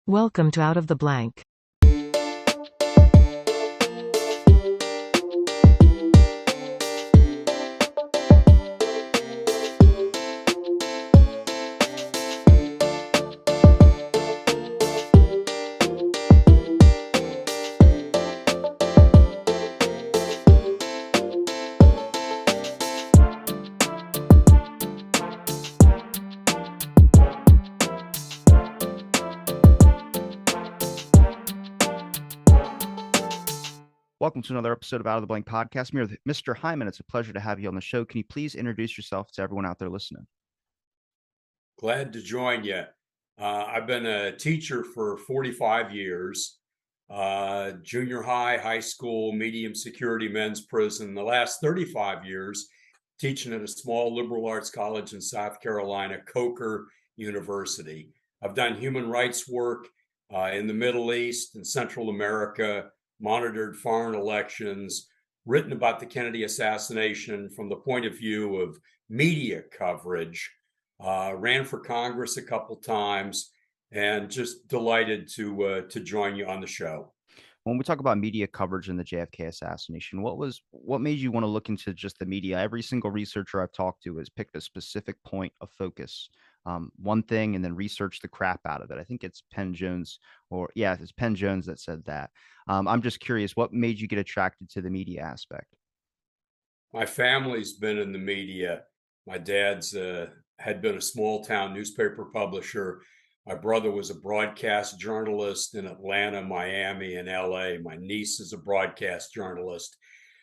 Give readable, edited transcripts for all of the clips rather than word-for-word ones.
Welcome to Out of the Blank. Welcome to another episode of Out of the Blank podcast. I'm here with Mr. Hyman. It's a pleasure to have you on the show. Can you please introduce yourself to everyone out there listening? Glad to join you. I've been a teacher for 45 years, junior high, high school, medium security men's prison. The last 35 years, teaching at a small liberal arts college in South Carolina, Coker University. I've done human rights work in the Middle East and Central America, monitored foreign elections, written about the Kennedy assassination from the point of view of media coverage. Ran for Congress a couple times, and just delighted to join you on the show. When we talk about media coverage in the JFK assassination, what made you want to look into just the media? Every single researcher I've talked to has picked a specific point of focus, one thing, and then research the crap out of it. I think it's Penn Jones, it's Penn Jones that said that. I'm just curious, what made you get attracted to the media aspect? My family's been in the media. My dad's had been a small town newspaper publisher. My brother was a broadcast journalist in Atlanta, Miami, and LA. My niece is a broadcast journalist.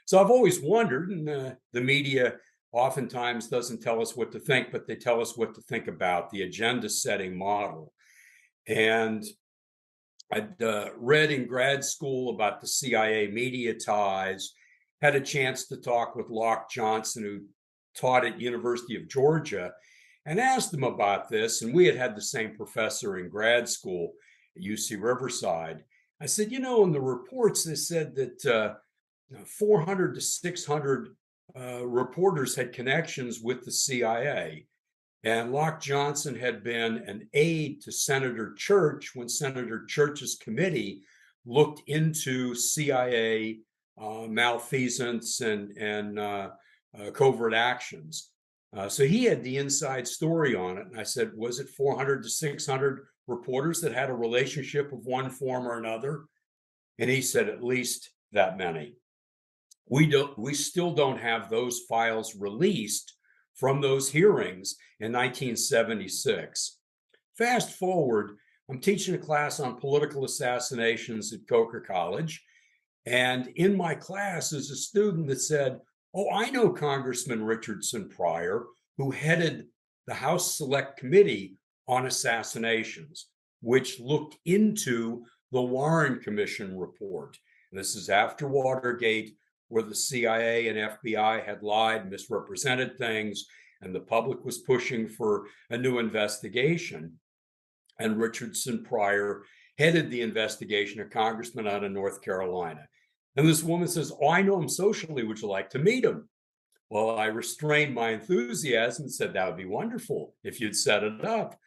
So I've always wondered, and the media oftentimes doesn't tell us what to think, but they tell us what to think about, the agenda setting model. And I'd read in grad school about the CIA media ties, had a chance to talk with Locke Johnson, who taught at University of Georgia, and asked him about this. And we had the same professor in grad school at UC Riverside. I said, in the reports, they said that 400 to 600 reporters had connections with the CIA. And Locke Johnson had been an aide to Senator Church when Senator Church's committee looked into CIA malfeasance and covert actions. So he had the inside story on it. And I said, was it 400 to 600 reporters that had a relationship of one form or another? And he said, at least that many. We still don't have those files released from those hearings in 1976. Fast forward, I'm teaching a class on political assassinations at Coker College. And in my class is a student that said, oh, I know Congressman Richardson Pryor, who headed the House Select Committee on Assassinations, which looked into the Warren Commission report. And this is after Watergate, where the CIA and FBI had lied, misrepresented things, and the public was pushing for a new investigation. And Richardson Pryor headed the investigation, a congressman out of North Carolina. And this woman says, oh, I know him socially. Would you like to meet him? Well, I restrained my enthusiasm and said, that would be wonderful if you'd set it up.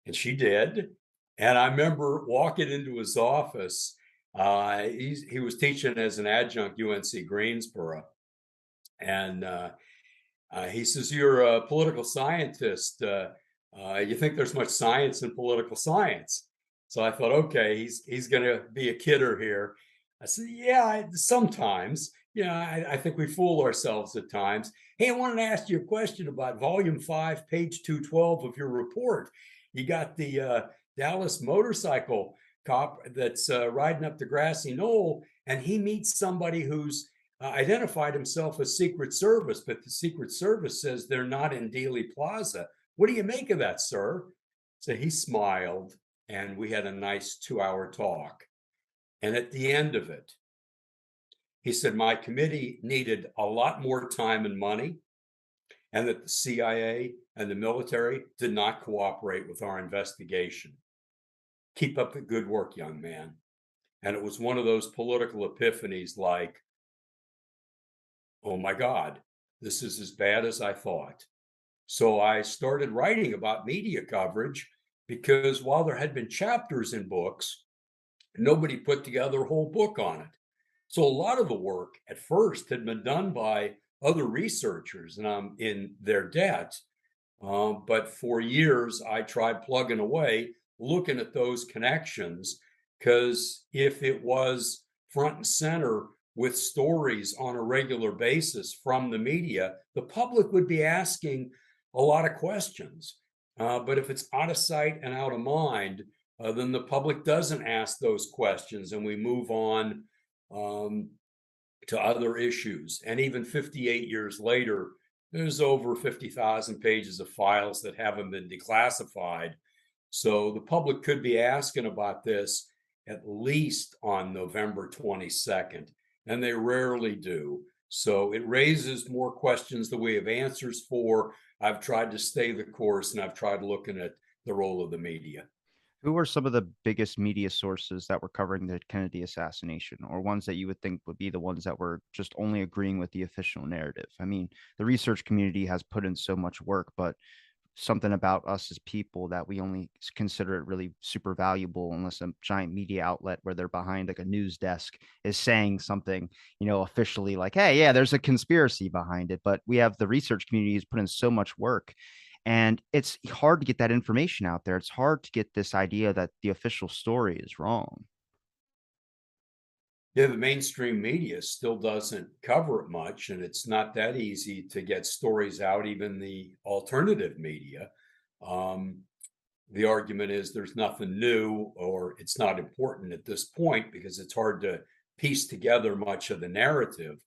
And she did. And I remember walking into his office. He was teaching as an adjunct UNC Greensboro. And he says, you're a political scientist. You think there's much science in political science? So I thought, okay, he's going to be a kidder here. I said, yeah, sometimes. I think we fool ourselves at times. Hey, I wanted to ask you a question about volume 5, page 212 of your report. You got the Dallas motorcycle cop that's riding up the grassy knoll, and he meets somebody who's identified himself as Secret Service, but the Secret Service says they're not in Dealey Plaza. What do you make of that, sir? So he smiled, and we had a nice 2-hour talk. And at the end of it, he said, my committee needed a lot more time and money, and that the CIA and the military did not cooperate with our investigation. Keep up the good work, young man. And it was one of those political epiphanies like, oh my God, this is as bad as I thought. So I started writing about media coverage because while there had been chapters in books, nobody put together a whole book on it. So a lot of the work at first had been done by other researchers, and I'm in their debt. But for years, I tried plugging away, looking at those connections, because if it was front and center with stories on a regular basis from the media, the public would be asking a lot of questions. But if it's out of sight and out of mind, then the public doesn't ask those questions and we move on um, to other issues. And even 58 years later, there's over 50,000 pages of files that haven't been declassified. So the public could be asking about this at least on November 22nd, and they rarely do. So it raises more questions than we have answers for. I've tried to stay the course, and I've tried looking at the role of the media. Who are some of the biggest media sources that were covering the Kennedy assassination, or ones that you would think would be the ones that were just only agreeing with the official narrative? I mean, the research community has put in so much work, but something about us as people that we only consider it really super valuable unless a giant media outlet where they're behind like a news desk is saying something, officially like, hey, yeah, there's a conspiracy behind it. But we have the research community has put in so much work, and it's hard to get that information out there. It's hard to get this idea that the official story is wrong. Yeah, the mainstream media still doesn't cover it much, and it's not that easy to get stories out, even the alternative media. Um, the argument is there's nothing new or it's not important at this point because it's hard to piece together much of the narrative.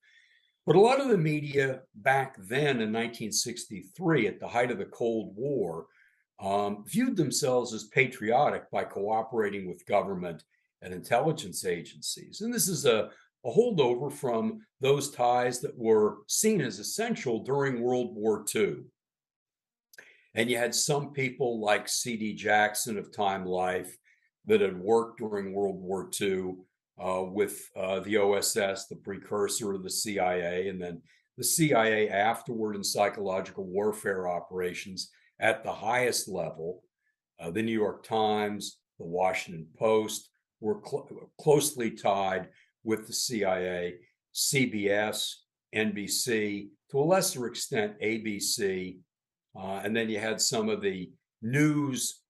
But a lot of the media back then in 1963, at the height of the Cold War, viewed themselves as patriotic by cooperating with government and intelligence agencies. And this is a holdover from those ties that were seen as essential during World War II. And you had some people like C.D. Jackson of Time Life that had worked during World War II with the OSS, the precursor of the CIA, and then the CIA afterward in psychological warfare operations at the highest level. The New York Times, the Washington Post were closely tied with the CIA, CBS, NBC, to a lesser extent, ABC. And then you had some of the news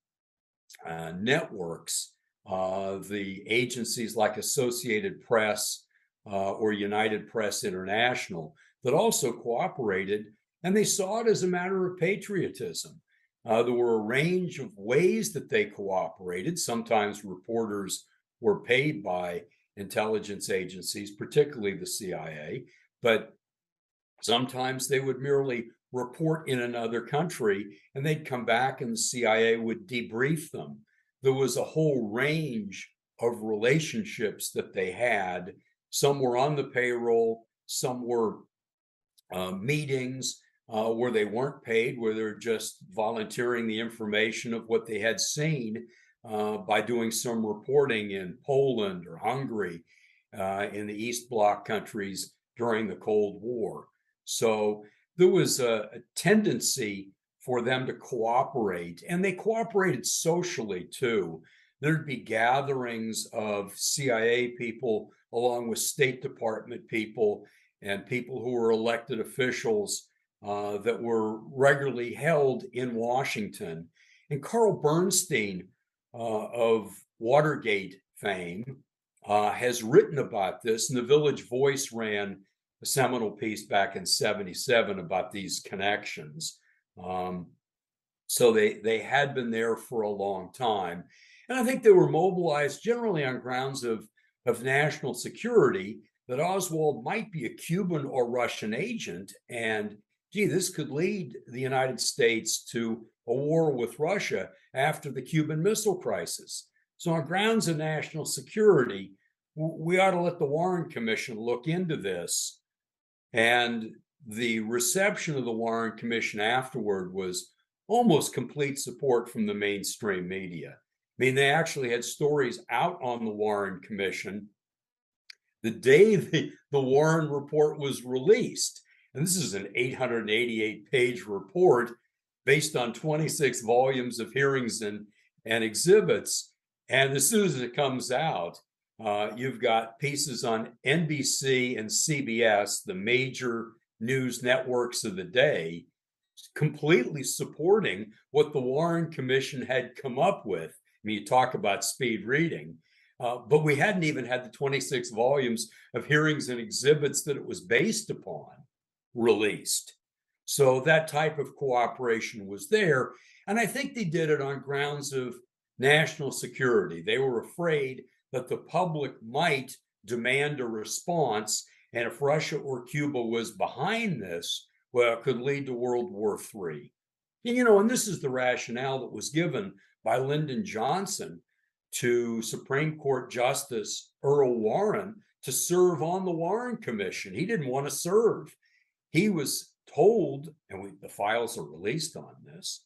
networks, the agencies like Associated Press or United Press International that also cooperated, and they saw it as a matter of patriotism. There were a range of ways that they cooperated. Sometimes reporters were paid by intelligence agencies, particularly the CIA, but sometimes they would merely report in another country and they'd come back and the CIA would debrief them. There was a whole range of relationships that they had. Some were on the payroll, some were meetings where they weren't paid, where they're just volunteering the information of what they had seen by doing some reporting in Poland or Hungary in the East Bloc countries during the Cold War. So there was a tendency for them to cooperate, and they cooperated socially too. There'd be gatherings of CIA people along with State Department people and people who were elected officials that were regularly held in Washington. And Carl Bernstein of Watergate fame has written about this, and the Village Voice ran a seminal piece back in '77 about these connections. So they had been there for a long time. And I think they were mobilized generally on grounds of national security, that Oswald might be a Cuban or Russian agent. And gee, this could lead the United States to a war with Russia after the Cuban Missile Crisis. So on grounds of national security, we ought to let the Warren Commission look into this. And the reception of the Warren Commission afterward was almost complete support from the mainstream media. I mean, they actually had stories out on the Warren Commission the day the Warren report was released. And this is an 888-page report based on 26 volumes of hearings and and exhibits. And as soon as it comes out, you've got pieces on NBC and CBS, the major news networks of the day, completely supporting what the Warren Commission had come up with. I mean, you talk about speed reading, but we hadn't even had the 26 volumes of hearings and exhibits that it was based upon released. So that type of cooperation was there. And I think they did it on grounds of national security. They were afraid that the public might demand a response. And if Russia or Cuba was behind this, well, it could lead to World War III. And this is the rationale that was given by Lyndon Johnson to Supreme Court Justice Earl Warren to serve on the Warren Commission. He didn't want to serve. He was told, and the files are released on this,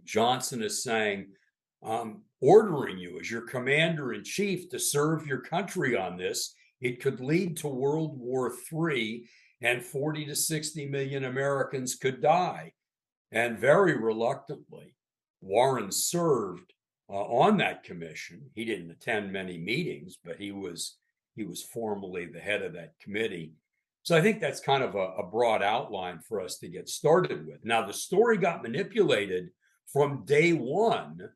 Johnson is saying, ordering you as your commander in chief to serve your country on this. It could lead to World War III, and 40 to 60 million Americans could die. And very reluctantly, Warren served on that commission. He didn't attend many meetings, but he was formally the head of that committee. So I think that's kind of a broad outline for us to get started with. Now, the story got manipulated from day one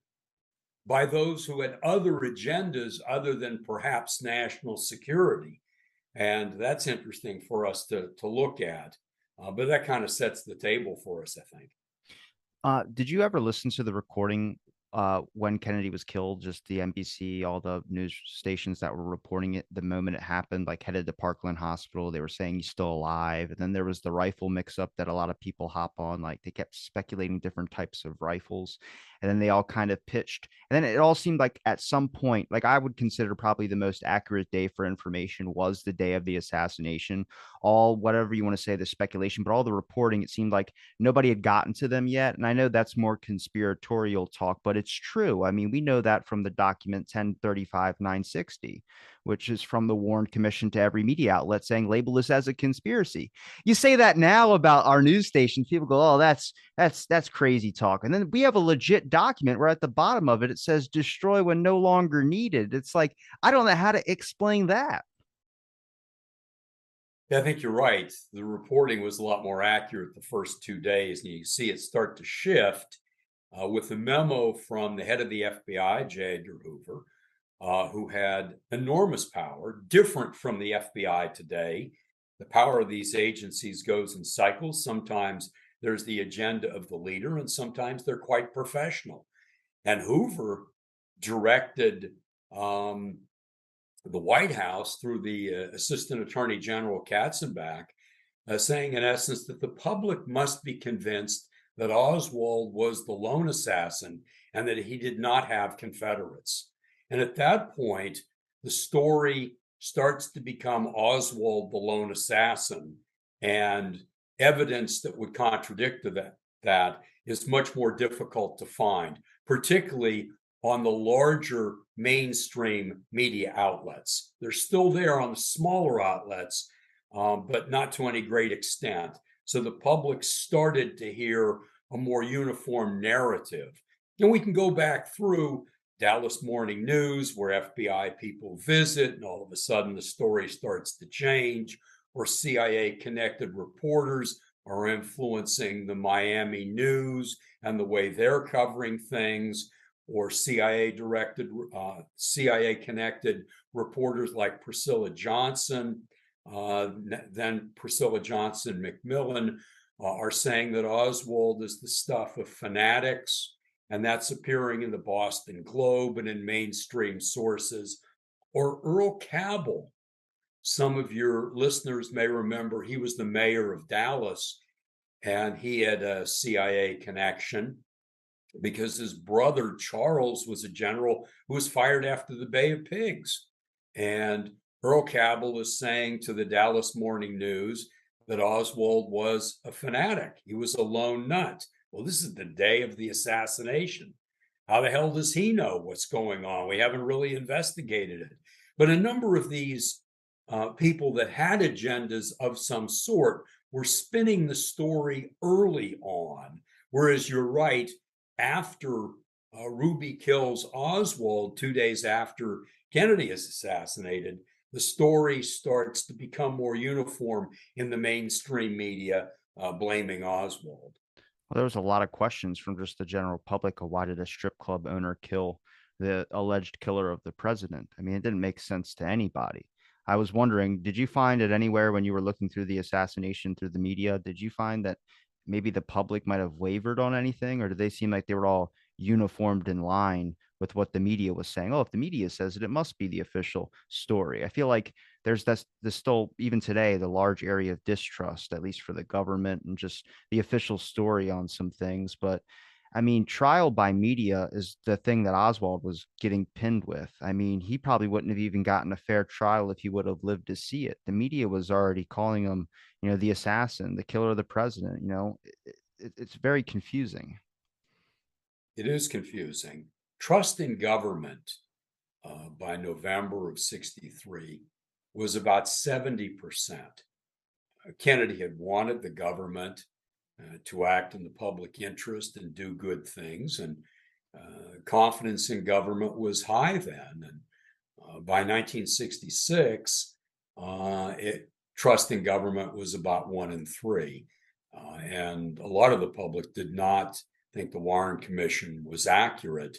by those who had other agendas other than perhaps national security. And that's interesting for us to look at. But that kind of sets the table for us, I think. Did you ever listen to the recording when Kennedy was killed? Just the NBC, all the news stations that were reporting it the moment it happened, like headed to Parkland Hospital. They were saying he's still alive. And then there was the rifle mix-up that a lot of people hop on. Like they kept speculating different types of rifles. And then they all kind of pitched. And then it all seemed like at some point, like I would consider probably the most accurate day for information was the day of the assassination. All whatever you want to say, the speculation, but all the reporting, it seemed like nobody had gotten to them yet. And I know that's more conspiratorial talk, but it's true. I mean, we know that from the document 1035-960, which is from the Warren Commission to every media outlet saying label this as a conspiracy. You say that now about our news stations, people go, oh, that's crazy talk. And then we have a legit document where at the bottom of it, it says destroy when no longer needed. It's like, I don't know how to explain that. Yeah, I think you're right. The reporting was a lot more accurate the first 2 days, and you see it start to shift with the memo from the head of the FBI, J. Edgar Hoover, who had enormous power, different from the FBI today. The power of these agencies goes in cycles. Sometimes there's the agenda of the leader, and sometimes they're quite professional. And Hoover directed the White House through the Assistant Attorney General Katzenbach, saying in essence that the public must be convinced that Oswald was the lone assassin and that he did not have confederates. And at that point, the story starts to become Oswald the lone assassin, and evidence that would contradict that is much more difficult to find, particularly on the larger mainstream media outlets. They're still there on the smaller outlets, but not to any great extent. So the public started to hear a more uniform narrative. And we can go back through Dallas Morning News, where FBI people visit, and all of a sudden the story starts to change, or CIA connected reporters are influencing the Miami news and the way they're covering things, or CIA connected reporters like Priscilla Johnson, then Priscilla Johnson McMillan, are saying that Oswald is the stuff of fanatics, and that's appearing in the Boston Globe and in mainstream sources. Or Earl Cabell, some of your listeners may remember he was the mayor of Dallas, and he had a CIA connection because his brother Charles was a general who was fired after the Bay of Pigs. And Earl Cabell is saying to the Dallas Morning News that Oswald was a fanatic. He was a lone nut. Well, this is the day of the assassination. How the hell does he know what's going on? We haven't really investigated it. But a number of these people that had agendas of some sort were spinning the story early on. Whereas you're right, after Ruby kills Oswald 2 days after Kennedy is assassinated, the story starts to become more uniform in the mainstream media, blaming Oswald. Well, there was a lot of questions from just the general public of why did a strip club owner kill the alleged killer of the president? I mean, it didn't make sense to anybody. I was wondering, did you find it anywhere when you were looking through the assassination through the media? Did you find that maybe the public might have wavered on anything, or did they seem like they were all uniformed in line with what the media was saying? Oh, if the media says it, it must be the official story. I feel like there's this still, even today, the large area of distrust, at least for the government and just the official story on some things. But I mean, trial by media is the thing that Oswald was getting pinned with. I mean, he probably wouldn't have even gotten a fair trial if he would have lived to see it. The media was already calling him, the assassin, the killer of the president. It's very confusing. It is confusing. Trust in government by November of 63 was about 70%. Kennedy had wanted the government to act in the public interest and do good things, and confidence in government was high then. And by 1966, trust in government was about 1 in 3. And a lot of the public did not think the Warren Commission was accurate.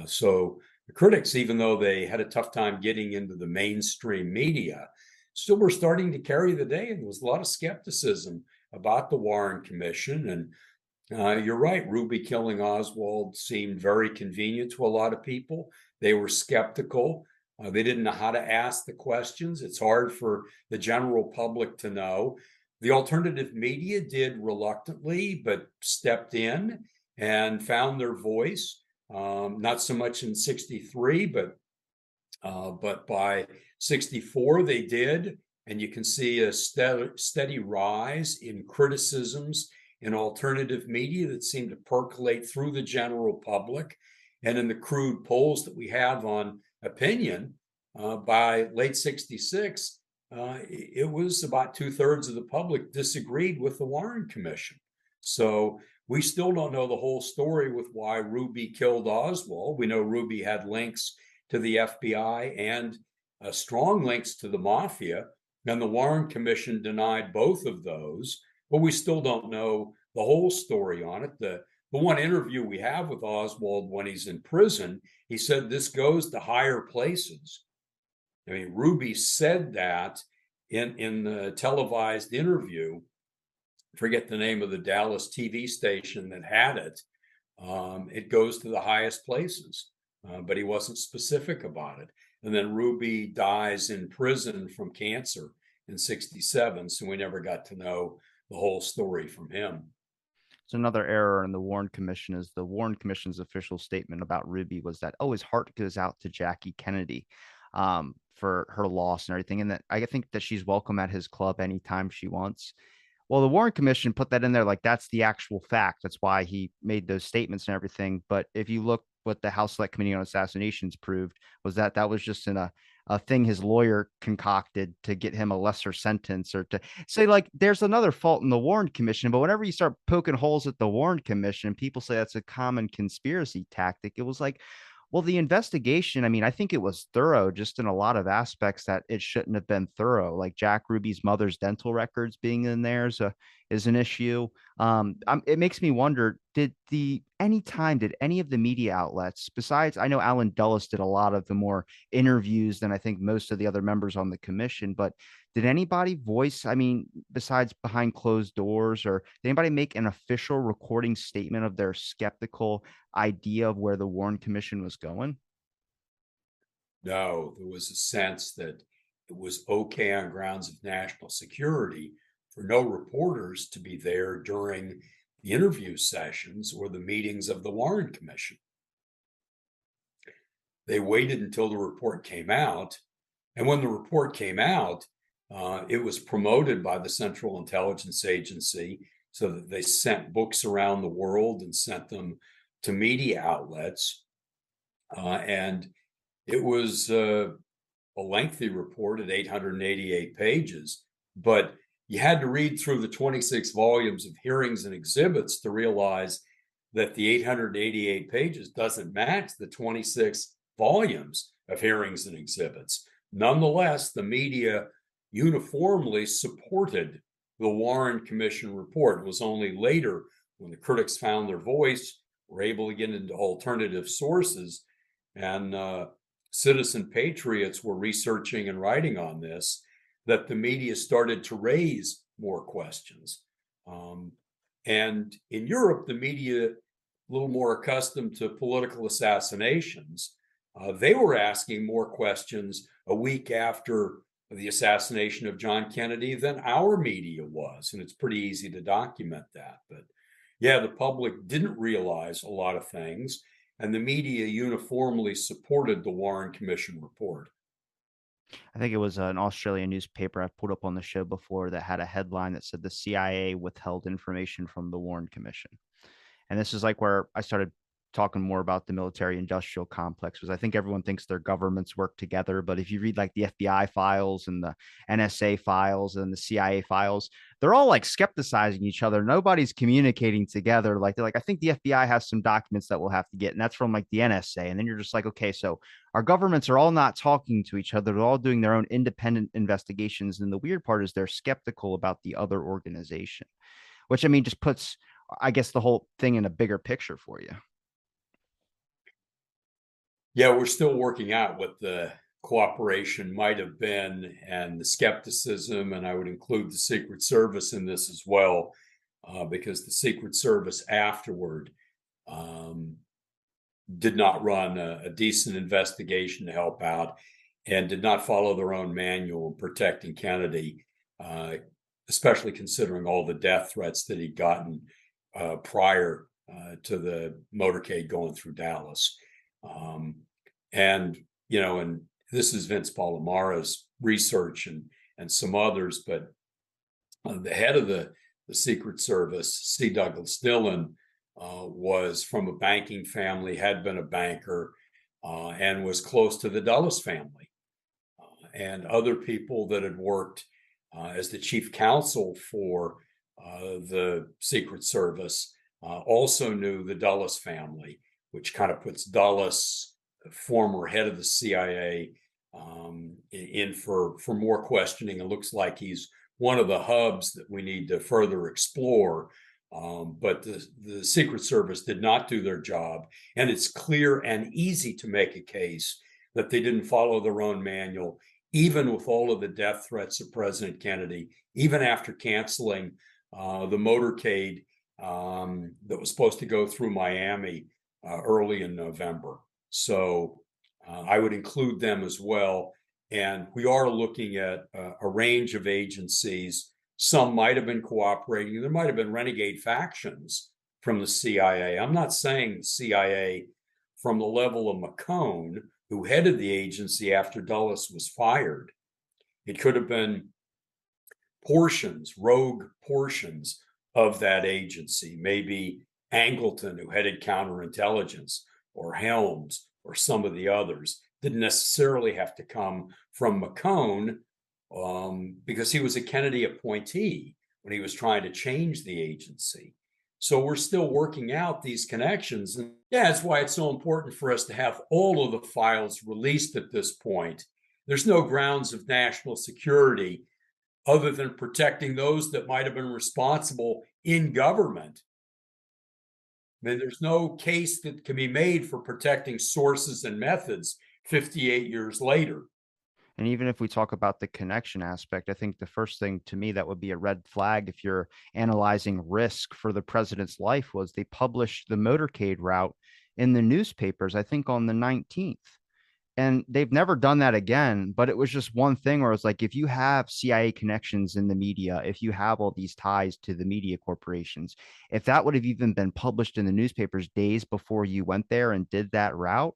So the critics, even though they had a tough time getting into the mainstream media, still were starting to carry the day. And there was a lot of skepticism about the Warren Commission. And you're right, Ruby killing Oswald seemed very convenient to a lot of people. They were skeptical. They didn't know how to ask the questions. It's hard for the general public to know. The alternative media did reluctantly, but stepped in and found their voice. Not so much in 63, but by 64 they did. And you can see a steady rise in criticisms in alternative media that seem to percolate through the general public. And in the crude polls that we have on opinion, by late 66, it was about 2/3 of the public disagreed with the Warren Commission. So we still don't know the whole story with why Ruby killed Oswald. We know Ruby had links to the FBI and strong links to the mafia, and the Warren Commission denied both of those. But we still don't know the whole story on it. The one interview we have with Oswald when he's in prison, he said this goes to higher places. I mean, Ruby said that in the televised interview. I forget the name of the Dallas TV station that had it. It goes to the highest places, but he wasn't specific about it. And then Ruby dies in prison from cancer in 67, so we never got to know the whole story from him. So another error in the Warren Commission is the Warren Commission's official statement about Ruby was that, oh, his heart goes out to Jackie Kennedy for her loss and everything. And that I think that she's welcome at his club anytime she wants. Well, the Warren Commission put that in there like that's the actual fact. That's why he made those statements and everything. But if you look what the House Select Committee on Assassinations proved was that that was just in a thing his lawyer concocted to get him a lesser sentence or to say like there's another fault in the Warren Commission. But whenever you start poking holes at the Warren Commission, people say that's a common conspiracy tactic. It was like, well, the investigation, I mean, I think it was thorough just in a lot of aspects that it shouldn't have been thorough. Like Jack Ruby's mother's dental records being in there is an issue. It makes me wonder, did any of the media outlets, besides, I know Alan Dulles did a lot of the more interviews than I think most of the other members on the commission, but did anybody voice, I mean, besides behind closed doors, or did anybody make an official recording statement of their skeptical idea of where the Warren Commission was going? No, there was a sense that it was okay on grounds of national security for no reporters to be there during the interview sessions or the meetings of the Warren Commission. They waited until the report came out. And when the report came out, it was promoted by the Central Intelligence Agency so that they sent books around the world and sent them to media outlets. And it was a lengthy report at 888 pages, but you had to read through the 26 volumes of hearings and exhibits to realize that the 888 pages doesn't match the 26 volumes of hearings and exhibits. Nonetheless, the media uniformly supported the Warren Commission report. It was only later, when the critics found their voice, were able to get into alternative sources, and citizen patriots were researching and writing on this, that the media started to raise more questions. And in Europe, the media, a little more accustomed to political assassinations, they were asking more questions a week after the assassination of John Kennedy than our media was. And it's pretty easy to document that. But yeah, the public didn't realize a lot of things, and the media uniformly supported the Warren Commission report. I think it was an Australian newspaper I've put up on the show before that had a headline that said the CIA withheld information from the Warren Commission. And this is like where I started talking more about the military industrial complex, because I think everyone thinks their governments work together. But if you read like the FBI files and the NSA files and the CIA files, they're all like skepticizing each other. Nobody's communicating together. Like they're like, I think the FBI has some documents that we'll have to get. And that's from like the NSA. And then you're just like, okay, so our governments are all not talking to each other. They're all doing their own independent investigations. And the weird part is they're skeptical about the other organization, which I mean, just puts, I guess, the whole thing in a bigger picture for you. Yeah, we're still working out what the cooperation might have been and the skepticism, and I would include the Secret Service in this as well, because the Secret Service afterward um, did not run a decent investigation to help out, and did not follow their own manual in protecting Kennedy, uh, especially considering all the death threats that he'd gotten prior to the motorcade going through Dallas. Um, and, and this is Vince Palomara's research and some others, but the head of the Secret Service, C. Douglas Dillon, was from a banking family, had been a banker, and was close to the Dulles family. And other people that had worked as the chief counsel for the Secret Service also knew the Dulles family, which kind of puts Dulles, the former head of the CIA, in for more questioning. It looks like he's one of the hubs that we need to further explore. But the Secret Service did not do their job. And it's clear and easy to make a case that they didn't follow their own manual, even with all of the death threats of President Kennedy, even after canceling the motorcade that was supposed to go through Miami early in November. So I would include them as well. And we are looking at a range of agencies. Some might have been cooperating. There might have been renegade factions from the CIA. I'm not saying the CIA from the level of McCone, who headed the agency after Dulles was fired. It could have been portions, rogue portions of that agency, maybe Angleton, who headed counterintelligence, or Helms, or some of the others. Didn't necessarily have to come from McCone, because he was a Kennedy appointee when he was trying to change the agency. So we're still working out these connections. And yeah, that's why it's so important for us to have all of the files released at this point. There's no grounds of national security other than protecting those that might have been responsible in government. I mean, there's no case that can be made for protecting sources and methods 58 years later. And even if we talk about the connection aspect, I think the first thing to me that would be a red flag if you're analyzing risk for the president's life was they published the motorcade route in the newspapers, I think on the 19th. And they've never done that again. But it was just one thing where it's like, if you have CIA connections in the media, if you have all these ties to the media corporations, if that would have even been published in the newspapers days before you went there and did that route,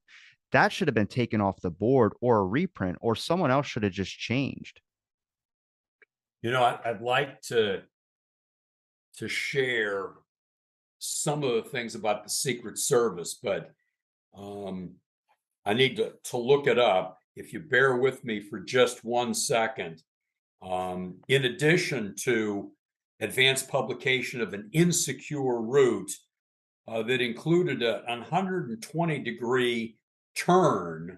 that should have been taken off the board or a reprint, or someone else should have just changed. I'd like to share some of the things about the Secret Service, but I need to look it up. If you bear with me for just 1 second, in addition to advanced publication of an insecure route that included a 120-degree turn,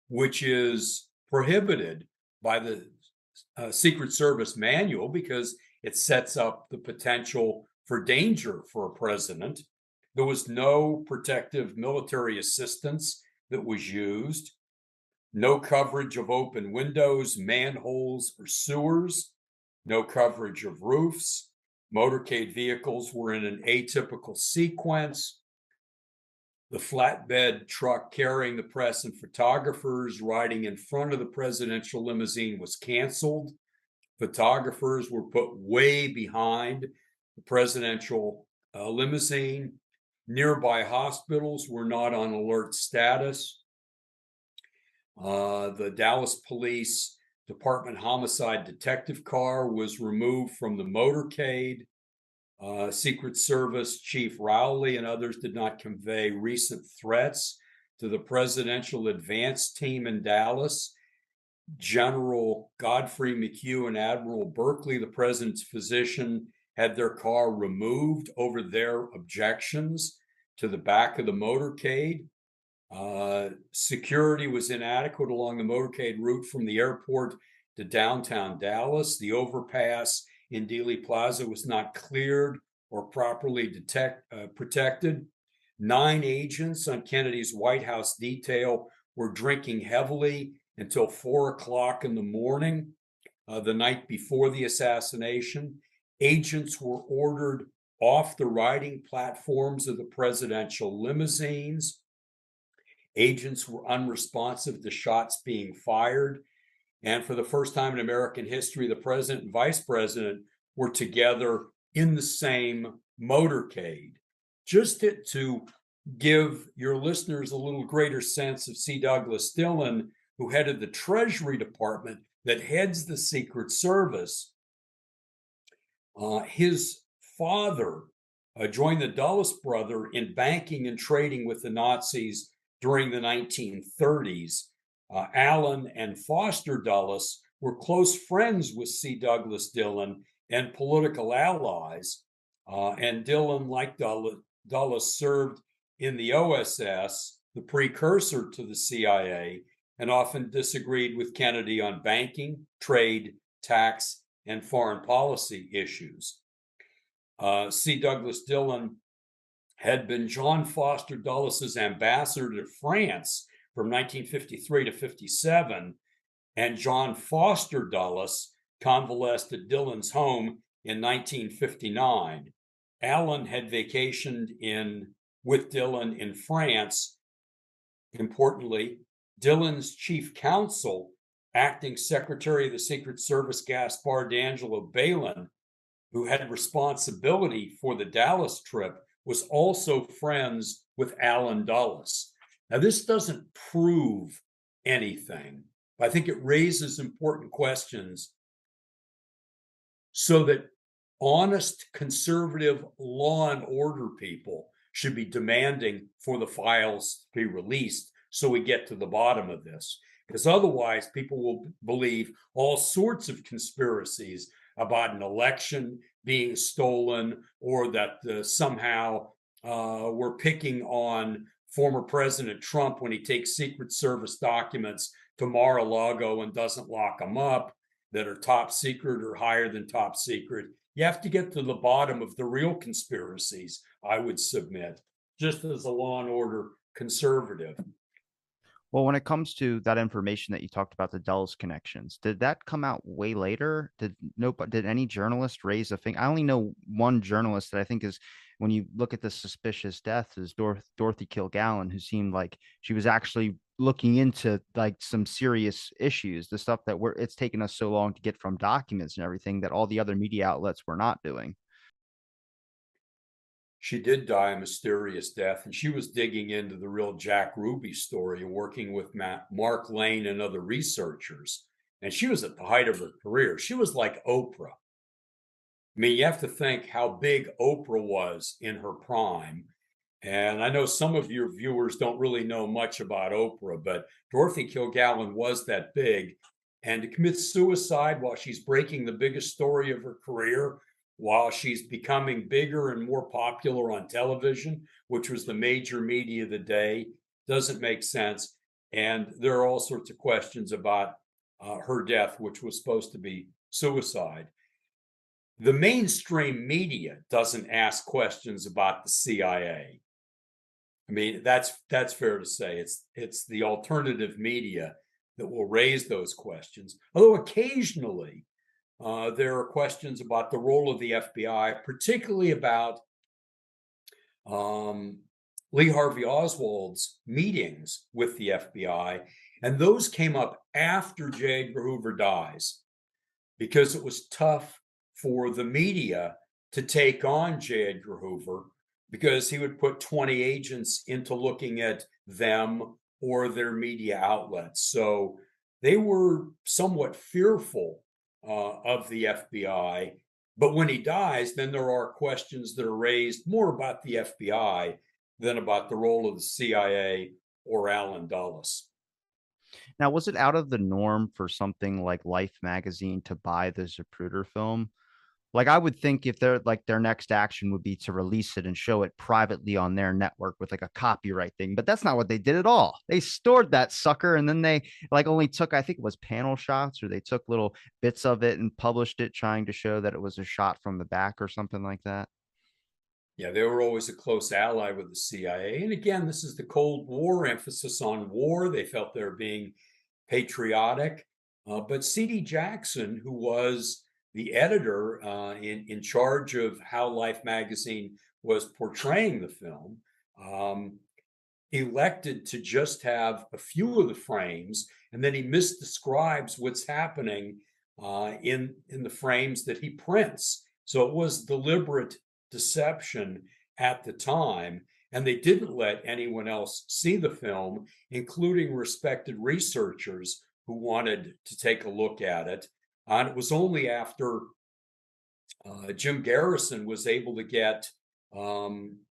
which is prohibited by the Secret Service manual because it sets up the potential for danger for a president. There was no protective military assistance that was used, no coverage of open windows, manholes, or sewers, no coverage of roofs. Motorcade vehicles were in an atypical sequence. The flatbed truck carrying the press and photographers riding in front of the presidential limousine was canceled. Photographers were put way behind the presidential limousine. Nearby hospitals were not on alert status. The Dallas Police Department homicide detective car was removed from the motorcade. Secret Service Chief Rowley and others did not convey recent threats to the presidential advance team in Dallas. General Godfrey McHugh and Admiral Berkeley, the president's physician, had their car removed over their objections to the back of the motorcade. Security was inadequate along the motorcade route from the airport to downtown Dallas. The overpass in Dealey Plaza was not cleared or properly protected. 9 agents on Kennedy's White House detail were drinking heavily until 4 o'clock in the morning the night before the assassination. Agents were ordered off the riding platforms of the presidential limousines. Agents were unresponsive to shots being fired. And for the first time in American history, the president and vice president were together in the same motorcade. Just to give your listeners a little greater sense of C. Douglas Dillon, who headed the Treasury Department that heads the Secret Service, his father joined the Dulles brother in banking and trading with the Nazis during the 1930s. Allen and Foster Dulles were close friends with C. Douglas Dillon and political allies. And Dillon, like Dulles, served in the OSS, the precursor to the CIA, and often disagreed with Kennedy on banking, trade, tax, and foreign policy issues. C. Douglas Dillon had been John Foster Dulles's ambassador to France from 1953 to 57, and John Foster Dulles convalesced at Dillon's home in 1959. Allen had vacationed with Dillon in France. Importantly, Dillon's chief counsel, acting Secretary of the Secret Service Gaspar D'Angelo Balin, who had responsibility for the Dallas trip, was also friends with Allen Dulles. Now, this doesn't prove anything, but I think it raises important questions so that honest, conservative law and order people should be demanding for the files to be released so we get to the bottom of this. Because otherwise, people will believe all sorts of conspiracies about an election being stolen, or that somehow we're picking on former President Trump when he takes Secret Service documents to Mar-a-Lago and doesn't lock them up, that are top secret or higher than top secret. You have to get to the bottom of the real conspiracies, I would submit, just as a law and order conservative. Well, when it comes to that information that you talked about, the Dulles connections, did that come out way later? Did any journalist raise a finger? I only know one journalist that I think is, when you look at the suspicious death, is Dorothy Kilgallen, who seemed like she was actually looking into like some serious issues, the stuff that it's taken us so long to get from documents and everything that all the other media outlets were not doing. She did die a mysterious death, and she was digging into the real Jack Ruby story and working with Mark Lane and other researchers. And she was at the height of her career. She was like Oprah. I mean, you have to think how big Oprah was in her prime. And I know some of your viewers don't really know much about Oprah, but Dorothy Kilgallen was that big. And to commit suicide while she's breaking the biggest story of her career while she's becoming bigger and more popular on television, which was the major media of the day, doesn't make sense. And there are all sorts of questions about her death, which was supposed to be suicide. The mainstream media doesn't ask questions about the CIA. I mean, that's fair to say. It's the alternative media that will raise those questions. Although occasionally there are questions about the role of the FBI, particularly about um, Lee Harvey Oswald's meetings with the FBI, and those came up after J. Edgar Hoover dies because it was tough for the media to take on J. Edgar Hoover because he would put 20 agents into looking at them or their media outlets. So they were somewhat fearful of the FBI. But when he dies, then there are questions that are raised more about the FBI than about the role of the CIA or Allen Dulles. Now, was it out of the norm for something like Life magazine to buy the Zapruder film? Like, I would think if their next action would be to release it and show it privately on their network with like a copyright thing, but that's not what they did at all. They stored that sucker and then they like only took, I think it was panel shots, or they took little bits of it and published it trying to show that it was a shot from the back or something like that. Yeah, they were always a close ally with the CIA. And again, this is the Cold War emphasis on war. They felt they were being patriotic. But C.D. Jackson, who was the editor in charge of how Life magazine was portraying the film, um, elected to just have a few of the frames, and then he misdescribes what's happening in the frames that he prints. So it was deliberate deception at the time, and they didn't let anyone else see the film, including respected researchers who wanted to take a look at it. And it was only after Jim Garrison was able to get a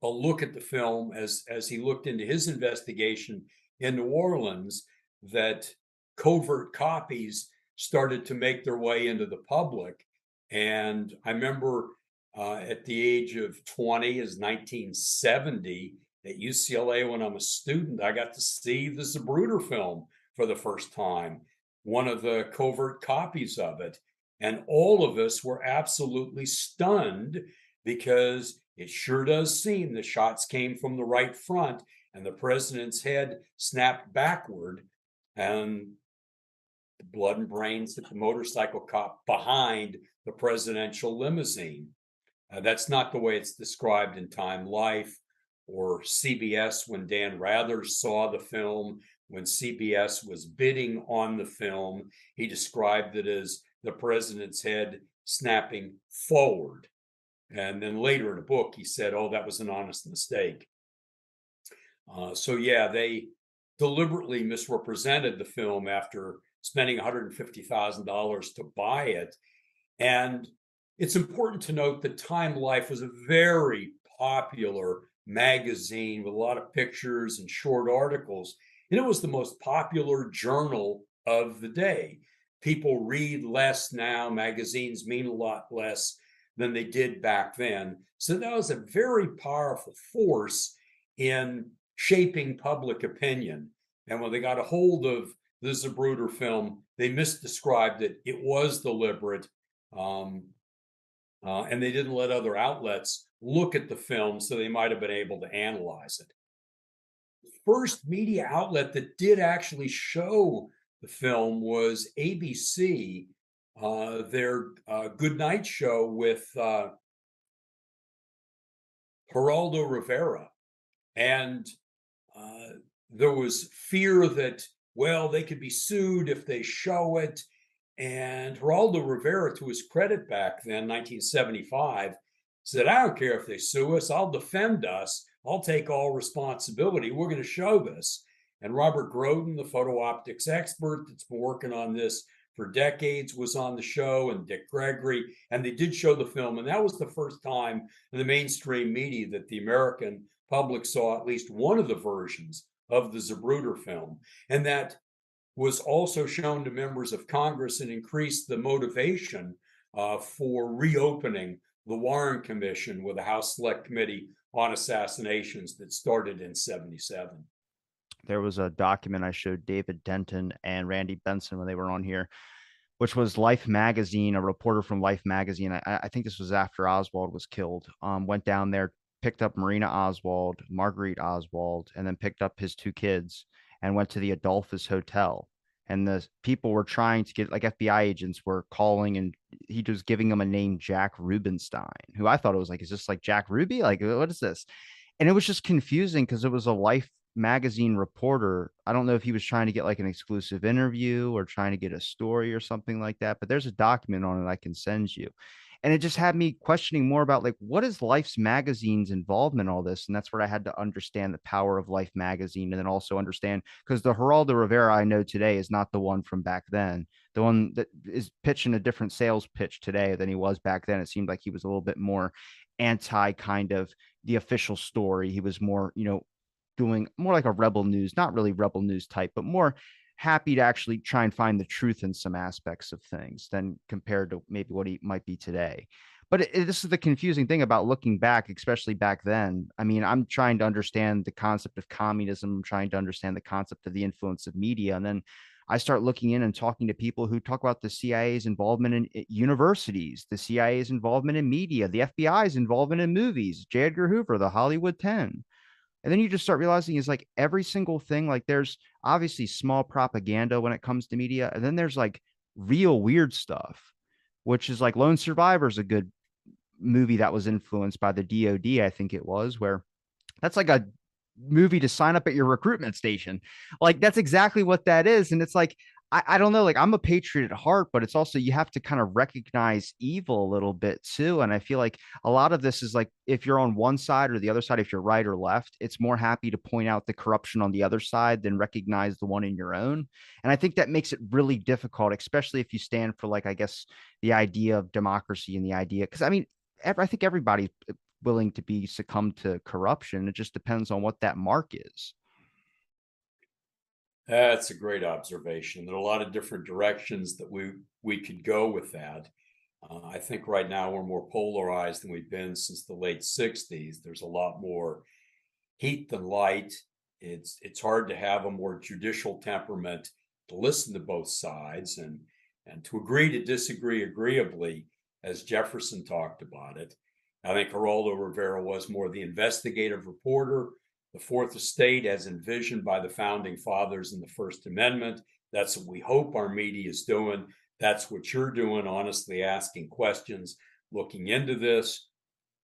look at the film as he looked into his investigation in New Orleans that covert copies started to make their way into the public. And I remember at the age of 20, as 1970, at UCLA when I'm a student, I got to see the Zapruder film for the first time, one of the covert copies of it. And all of us were absolutely stunned because it sure does seem the shots came from the right front and the president's head snapped backward, and the blood and brains hit the motorcycle cop behind the presidential limousine. That's not the way it's described in Time Life or CBS when Dan Rather saw the film. When CBS was bidding on the film, he described it as the president's head snapping forward. And then later in the book, he said, oh, that was an honest mistake. So, yeah, they deliberately misrepresented the film after spending $150,000 to buy it. And it's important to note that Time Life was a very popular magazine with a lot of pictures and short articles. And it was the most popular journal of the day. People read less now. Magazines mean a lot less than they did back then. So that was a very powerful force in shaping public opinion. And when they got a hold of the Zapruder film, they misdescribed it. It was deliberate. And they didn't let other outlets look at the film so they might have been able to analyze it. The first media outlet that did actually show the film was ABC, their Good Night show with Geraldo Rivera. And there was fear that, well, they could be sued if they show it. And Geraldo Rivera, to his credit back then, 1975, said, I don't care if they sue us. I'll defend us. I'll take all responsibility. We're going to show this. And Robert Groden, the photo optics expert that's been working on this for decades, was on the show, and Dick Gregory. And they did show the film. And that was the first time in the mainstream media that the American public saw at least one of the versions of the Zapruder film. And that was also shown to members of Congress and increased the motivation for reopening the Warren Commission with the House Select Committee on Assassinations that started in 77. There was a document I showed David Denton and Randy Benson when they were on here, which was Life magazine. A reporter from Life magazine, I think this was after Oswald was killed, went down there, picked up Marina Oswald, Marguerite Oswald, and then picked up his two kids and went to the Adolphus Hotel. And the people were trying to get, like, FBI agents were calling, and he was giving them a name, Jack Rubenstein, who I thought it was like, is this like Jack Ruby? Like, what is this? And it was just confusing because it was a Life magazine reporter. I don't know if he was trying to get like an exclusive interview or trying to get a story or something like that, but there's a document on it I can send you. And it just had me questioning more about, like, what is Life's magazine's involvement in all this? And that's where I had to understand the power of Life magazine, and then also understand, because the Geraldo Rivera I know today is not the one from back then. The one that is pitching a different sales pitch today than he was back then. It seemed like he was a little bit more anti kind of the official story. He was more, doing more like a rebel news, not really rebel news type, but more happy to actually try and find the truth in some aspects of things than compared to maybe what he might be today. But this is the confusing thing about looking back, especially back then. I mean, I'm trying to understand the concept of communism. I'm trying to understand the concept of the influence of media. And then I start looking in and talking to people who talk about the CIA's involvement in universities, the CIA's involvement in media, the FBI's involvement in movies, J. Edgar Hoover, the Hollywood 10. And then you just start realizing is like every single thing, like there's obviously small propaganda when it comes to media. And then there's like real weird stuff, which is like Lone Survivor is a good movie that was influenced by the DOD, I think it was, where that's like a movie to sign up at your recruitment station. Like that's exactly what that is. And it's like, I don't know, like I'm a patriot at heart, but it's also you have to kind of recognize evil a little bit too. And I feel like a lot of this is like if you're on one side or the other side, if you're right or left, it's more happy to point out the corruption on the other side than recognize the one in your own. And I think that makes it really difficult, especially if you stand for, like, I guess, the idea of democracy and the idea, because I mean, I think everybody's willing to be succumb to corruption. It just depends on what that mark is. That's a great observation. There are a lot of different directions that we could go with that. I think right now we're more polarized than we've been since the late 60s. There's a lot more heat than light. It's hard to have a more judicial temperament to listen to both sides and to agree to disagree agreeably, as Jefferson talked about it. I think Geraldo Rivera was more the investigative reporter, the fourth estate as envisioned by the founding fathers in the First Amendment. That's what we hope our media is doing. That's what you're doing, honestly asking questions, looking into this.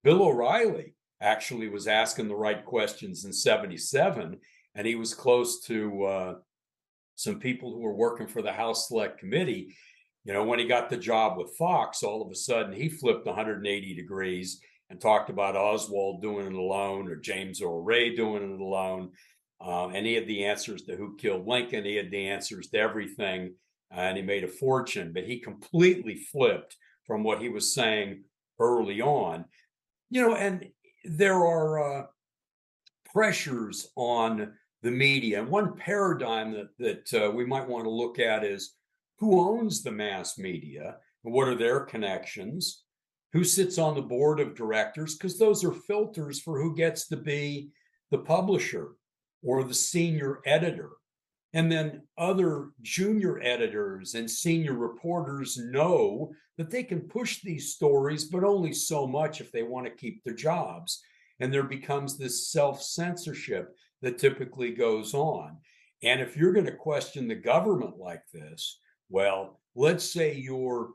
Bill O'Reilly actually was asking the right questions in 77, and he was close to some people who were working for the House Select Committee. When he got the job with Fox, all of a sudden he flipped 180 degrees and talked about Oswald doing it alone or James Earl Ray doing it alone. And he had the answers to who killed Lincoln. He had the answers to everything, and he made a fortune. But he completely flipped from what he was saying early on. And there are pressures on the media. And one paradigm that we might want to look at is who owns the mass media and what are their connections? Who sits on the board of directors? Because those are filters for who gets to be the publisher or the senior editor. And then other junior editors and senior reporters know that they can push these stories, but only so much if they want to keep their jobs. And there becomes this self-censorship that typically goes on. And if you're going to question the government like this, well, let's say your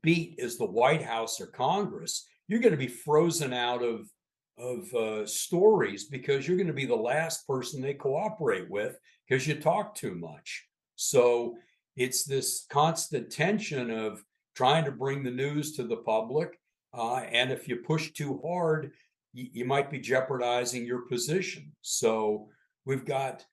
beat is the White House or Congress, you're going to be frozen out of stories because you're going to be the last person they cooperate with because you talk too much. So it's this constant tension of trying to bring the news to the public. And if you push too hard, you might be jeopardizing your position. So we've got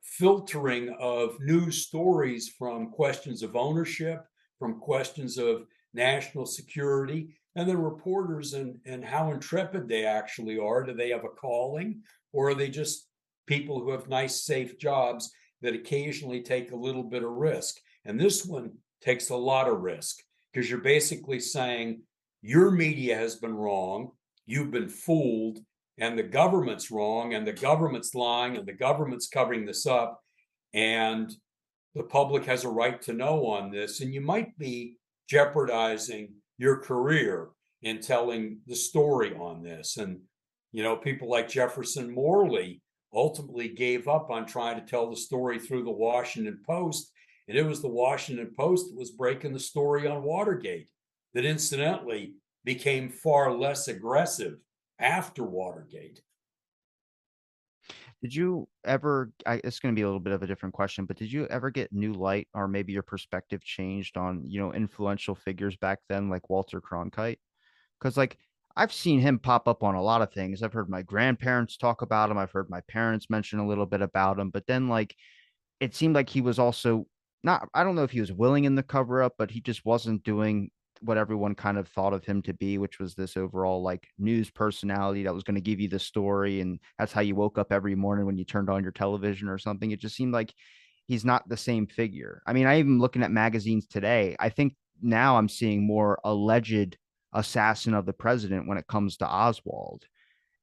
filtering of news stories from questions of ownership, from questions of national security, and then reporters and how intrepid they actually are. Do they have a calling, or are they just people who have nice, safe jobs that occasionally take a little bit of risk? And this one takes a lot of risk because you're basically saying your media has been wrong, you've been fooled, and the government's wrong, and the government's lying, and the government's covering this up, and the public has a right to know on this, and you might be jeopardizing your career in telling the story on this. And, people like Jefferson Morley ultimately gave up on trying to tell the story through the Washington Post. And it was the Washington Post that was breaking the story on Watergate that incidentally became far less aggressive after Watergate. Did you ever, it's going to be a little bit of a different question, but did you ever get new light or maybe your perspective changed on, influential figures back then, like Walter Cronkite? Because, like, I've seen him pop up on a lot of things. I've heard my grandparents talk about him. I've heard my parents mention a little bit about him, but then, like, it seemed like he was also not, I don't know if he was willing in the cover up, but he just wasn't doing what everyone kind of thought of him to be, which was this overall like news personality that was going to give you the story. And that's how you woke up every morning when you turned on your television or something. It just seemed like he's not the same figure. I mean, I even looking at magazines today, I think now I'm seeing more alleged assassin of the president when it comes to Oswald.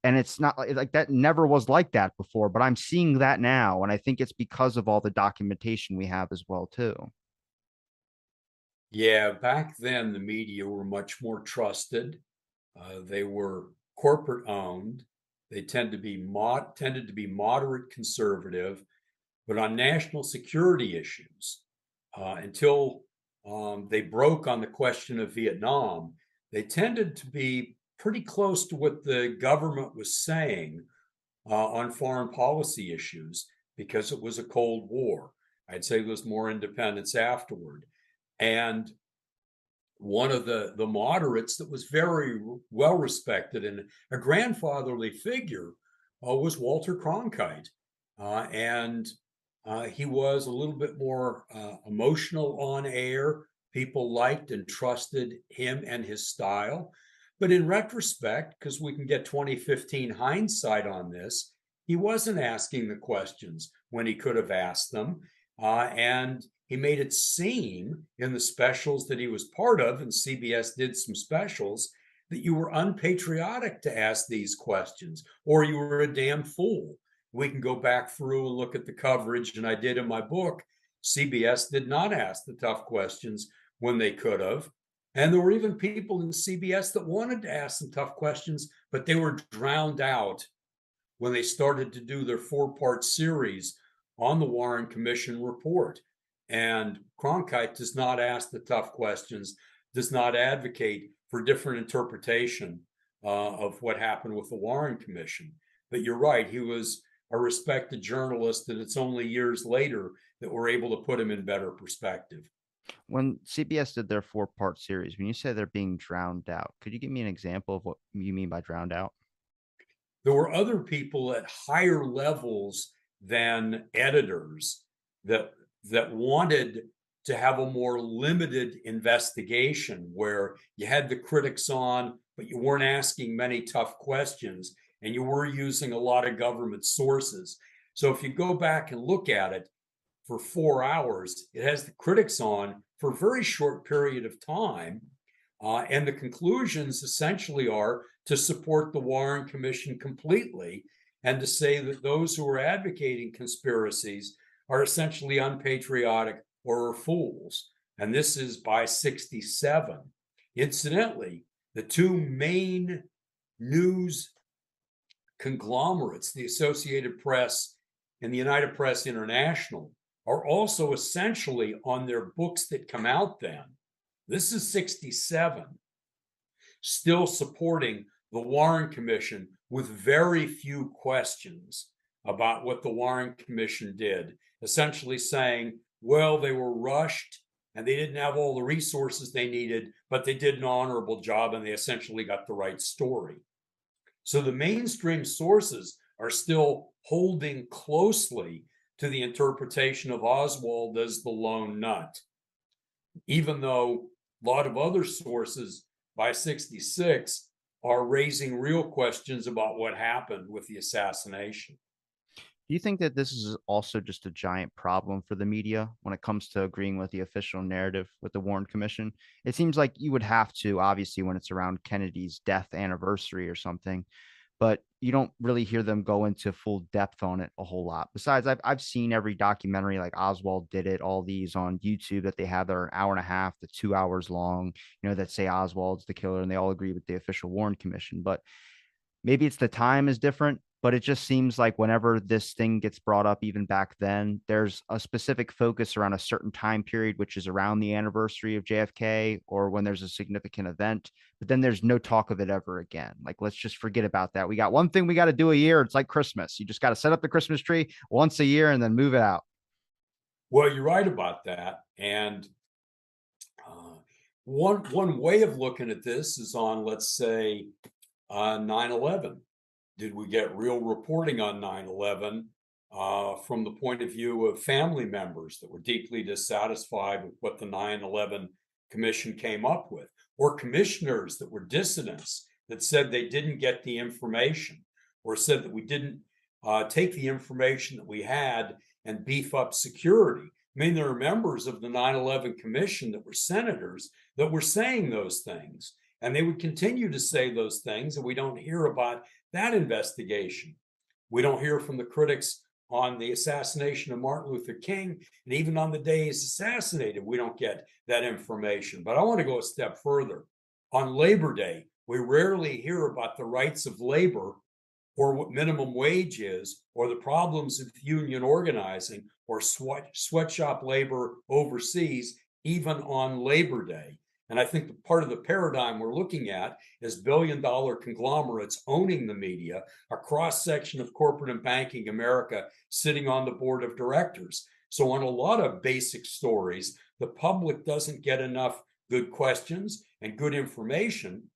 And it's not like that never was like that before, but I'm seeing that now. And I think it's because of all the documentation we have as well, too. Yeah, back then the media were much more trusted. They were corporate owned. They tended to be moderate conservative, but on national security issues, until they broke on the question of Vietnam, they tended to be pretty close to what the government was saying on foreign policy issues because it was a Cold War. I'd say there was more independence afterward. And one of the moderates that was very well respected and a grandfatherly figure was Walter Cronkite. And he was a little bit more emotional on air. People liked and trusted him and his style. But in retrospect, because we can get 2015 hindsight on this, he wasn't asking the questions when he could have asked them. And he made it seem in the specials that he was part of, and CBS did some specials, that you were unpatriotic to ask these questions or you were a damn fool. We can go back through and look at the coverage, and I did in my book. CBS did not ask the tough questions when they could have. And there were even people in CBS that wanted to ask some tough questions, but they were drowned out when they started to do their 4-part series on the Warren Commission report. And Cronkite does not ask the tough questions, does not advocate for different interpretation of what happened with the Warren Commission. But you're right, he was a respected journalist, and it's only years later that we're able to put him in better perspective. When CBS did their 4-part series, when you say they're being drowned out, could you give me an example of what you mean by drowned out? There were other people at higher levels than editors that wanted to have a more limited investigation where you had the critics on, but you weren't asking many tough questions and you were using a lot of government sources. So if you go back and look at it for 4 hours, it has the critics on for a very short period of time. And the conclusions essentially are to support the Warren Commission completely and to say that those who are advocating conspiracies are essentially unpatriotic or are fools. And this is by 67. Incidentally, the two main news conglomerates, the Associated Press and the United Press International, are also essentially on their books that come out then. This is 67, still supporting the Warren Commission with very few questions about what the Warren Commission did, essentially saying, well, they were rushed and they didn't have all the resources they needed, but they did an honorable job and they essentially got the right story. So the mainstream sources are still holding closely to the interpretation of Oswald as the lone nut, even though a lot of other sources by 66 are raising real questions about what happened with the assassination. Do you think that this is also just a giant problem for the media when it comes to agreeing with the official narrative with the Warren Commission? It seems like you would have to, obviously, when it's around Kennedy's death anniversary or something, but you don't really hear them go into full depth on it a whole lot. Besides, I've seen every documentary like Oswald did it, all these on YouTube that they have that are an hour and a half to 2 hours long, that say Oswald's the killer and they all agree with the official Warren Commission. But maybe it's the time is different, but it just seems like whenever this thing gets brought up, even back then, there's a specific focus around a certain time period, which is around the anniversary of JFK or when there's a significant event. But then there's no talk of it ever again. Like, let's just forget about that. We got one thing we got to do a year. It's like Christmas. You just got to set up the Christmas tree once a year and then move it out. Well, you're right about that. And one way of looking at this is on, let's say, 9/11. Did we get real reporting on 9/11 from the point of view of family members that were deeply dissatisfied with what the 9/11 Commission came up with, or commissioners that were dissidents that said they didn't get the information, or said that we didn't take the information that we had and beef up security? I mean, there are members of the 9/11 Commission that were senators that were saying those things, and they would continue to say those things, and we don't hear about that investigation. We don't hear from the critics on the assassination of Martin Luther King, and even on the day he's assassinated, we don't get that information. But I want to go a step further. On Labor Day, we rarely hear about the rights of labor or what minimum wage is, or the problems of union organizing or sweatshop labor overseas, even on Labor Day. And I think the part of the paradigm we're looking at is billion-dollar conglomerates owning the media, a cross-section of corporate and banking America sitting on the board of directors. So on a lot of basic stories, the public doesn't get enough good questions and good information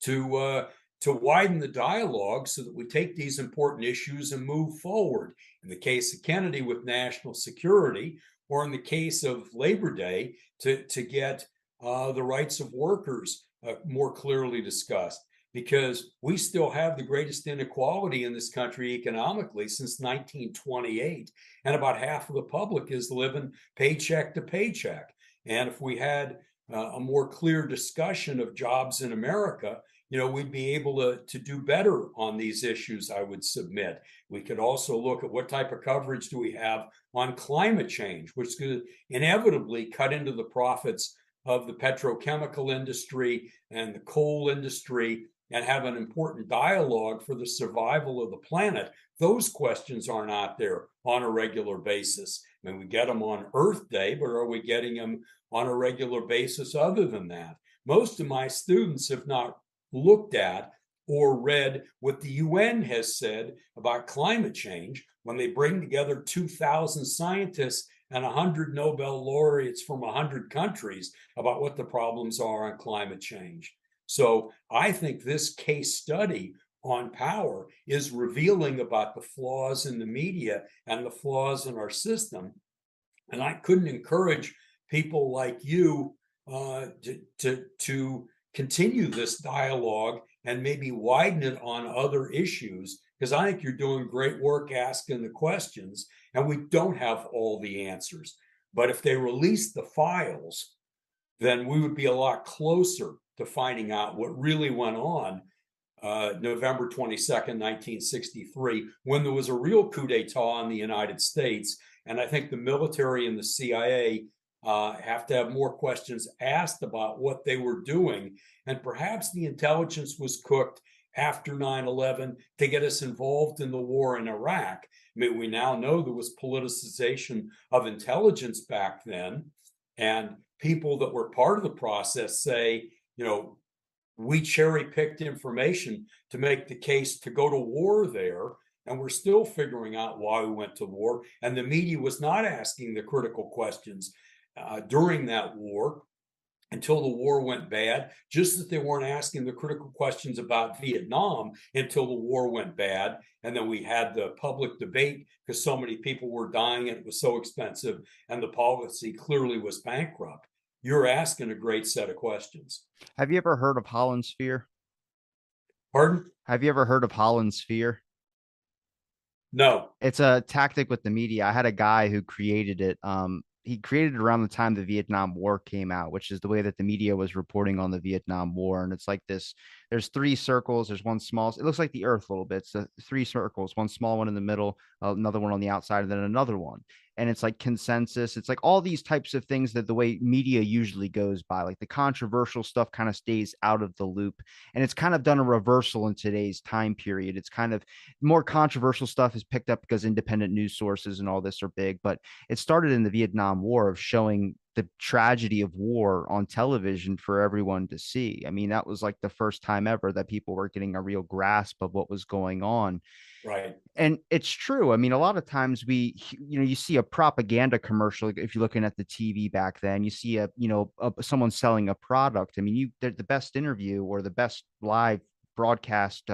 to widen the dialogue so that we take these important issues and move forward. In the case of Kennedy with national security, or in the case of Labor Day, to get the rights of workers more clearly discussed, because we still have the greatest inequality in this country economically since 1928, and about half of the public is living paycheck to paycheck. And if we had a more clear discussion of jobs in America, we'd be able to do better on these issues, I would submit. We could also look at what type of coverage do we have on climate change, which could inevitably cut into the profits of the petrochemical industry and the coal industry, and have an important dialogue for the survival of the planet. Those questions are not there on a regular basis. I mean, we get them on Earth Day, but are we getting them on a regular basis other than that? Most of my students have not looked at or read what the UN has said about climate change when they bring together 2,000 scientists and 100 Nobel laureates from 100 countries about what the problems are on climate change. So I think this case study on power is revealing about the flaws in the media and the flaws in our system. And I couldn't encourage people like you to continue this dialogue and maybe widen it on other issues, because I think you're doing great work asking the questions, and we don't have all the answers. But if they release the files, then we would be a lot closer to finding out what really went on November 22nd, 1963, when there was a real coup d'etat in the United States. And I think the military and the CIA have to have more questions asked about what they were doing. And perhaps the intelligence was cooked after 9/11 to get us involved in the war in Iraq. I mean, we now know there was politicization of intelligence back then. And people that were part of the process say, we cherry picked information to make the case to go to war there. And we're still figuring out why we went to war. And the media was not asking the critical questions during that war until the war went bad, just as they weren't asking the critical questions about Vietnam until the war went bad. And then we had the public debate because so many people were dying and it was so expensive, and the policy clearly was bankrupt. You're asking a great set of questions. Have you ever heard of Holland's Fear? Pardon? Have you ever heard of Holland's Fear? No. It's a tactic with the media. I had a guy who created it. He created it around the time the Vietnam War came out, which is the way that the media was reporting on the Vietnam War. And it's like this: there's three circles. There's one small. It looks like the Earth a little bit. So three circles, one small one in the middle, another one on the outside, and then another one. And it's like consensus. It's like all these types of things that the way media usually goes by. Like the controversial stuff kind of stays out of the loop, and it's kind of done a reversal in today's time period. It's kind of more controversial stuff is picked up because independent news sources and all this are big, but it started in the Vietnam War of showing the tragedy of war on television for everyone to see. I mean, that was like the first time ever that people were getting a real grasp of what was going on. Right. And it's true. I mean, a lot of times you see a propaganda commercial. If you're looking at the TV back then, you see someone selling a product. I mean, the best interview or the best live broadcast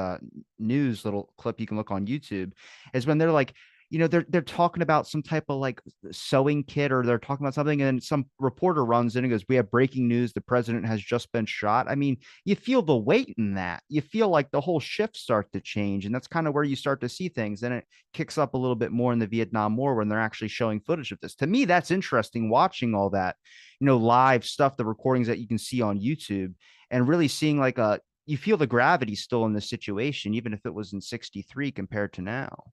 news little clip you can look on YouTube is when they're like, they're talking about some type of like sewing kit, or they're talking about something, and some reporter runs in and goes, "We have breaking news: the president has just been shot." I mean, you feel the weight in that. You feel like the whole shift start to change, and that's kind of where you start to see things. And it kicks up a little bit more in the Vietnam War when they're actually showing footage of this. To me, that's interesting watching all that, live stuff, the recordings that you can see on YouTube, and really seeing like you feel the gravity still in the situation, even if it was in 63 compared to now.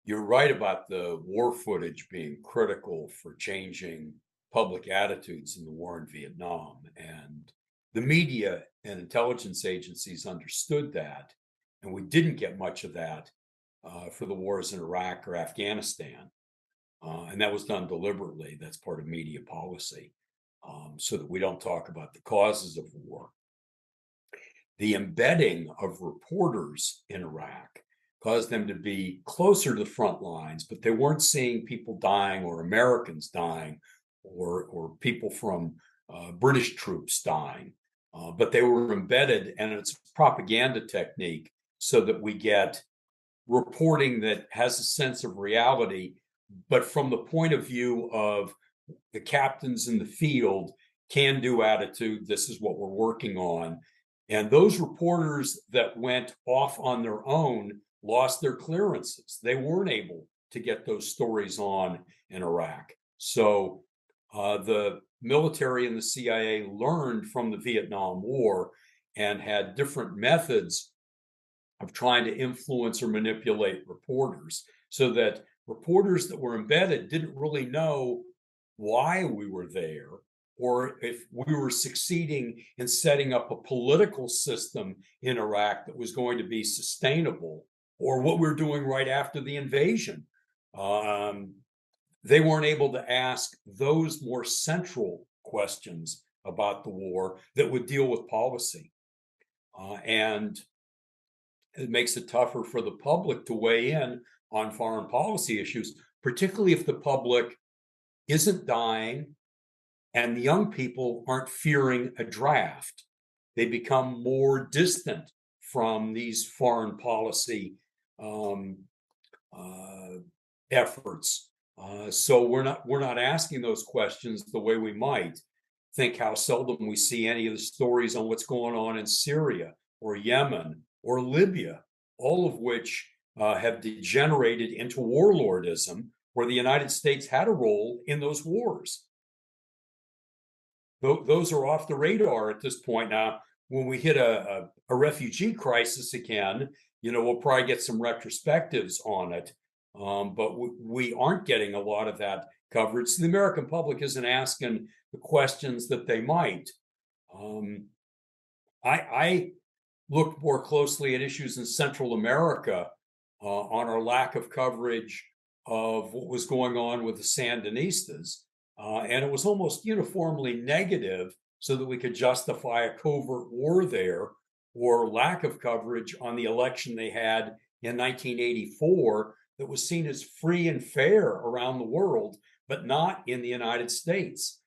You're right about the war footage being critical for changing public attitudes in the war in Vietnam. And the media and intelligence agencies understood that. And we didn't get much of that for the wars in Iraq or Afghanistan. And that was done deliberately. That's part of media policy, so that we don't talk about the causes of war. The embedding of reporters in Iraq caused them to be closer to the front lines, but they weren't seeing people dying or Americans dying or people from British troops dying, but they were embedded, and it's a propaganda technique so that we get reporting that has a sense of reality, but from the point of view of the captains in the field, can do attitude. This is what we're working on. And those reporters that went off on their own lost their clearances. They weren't able to get those stories on in Iraq. So the military and the CIA learned from the Vietnam War and had different methods of trying to influence or manipulate reporters, so that reporters that were embedded didn't really know why we were there, or if we were succeeding in setting up a political system in Iraq that was going to be sustainable, or what we were doing right after the invasion. Um, they weren't able to ask those more central questions about the war that would deal with policy. And it makes it tougher for the public to weigh in on foreign policy issues, particularly if the public isn't dying and the young people aren't fearing a draft. They become more distant from these foreign policy um, uh, efforts. So we're not asking those questions the way we might. Think how seldom we see any of the stories on what's going on in Syria or Yemen or Libya, all of which have degenerated into warlordism, where the United States had a role in those wars. Those are off the radar at this point. Now, when we hit a refugee crisis again, we'll probably get some retrospectives on it. But we aren't getting a lot of that coverage. The American public isn't asking the questions that they might. I looked more closely at issues in Central America on our lack of coverage of what was going on with the Sandinistas. And it was almost uniformly negative, so that we could justify a covert war there, or lack of coverage on the election they had in 1984 that was seen as free and fair around the world, but not in the United States.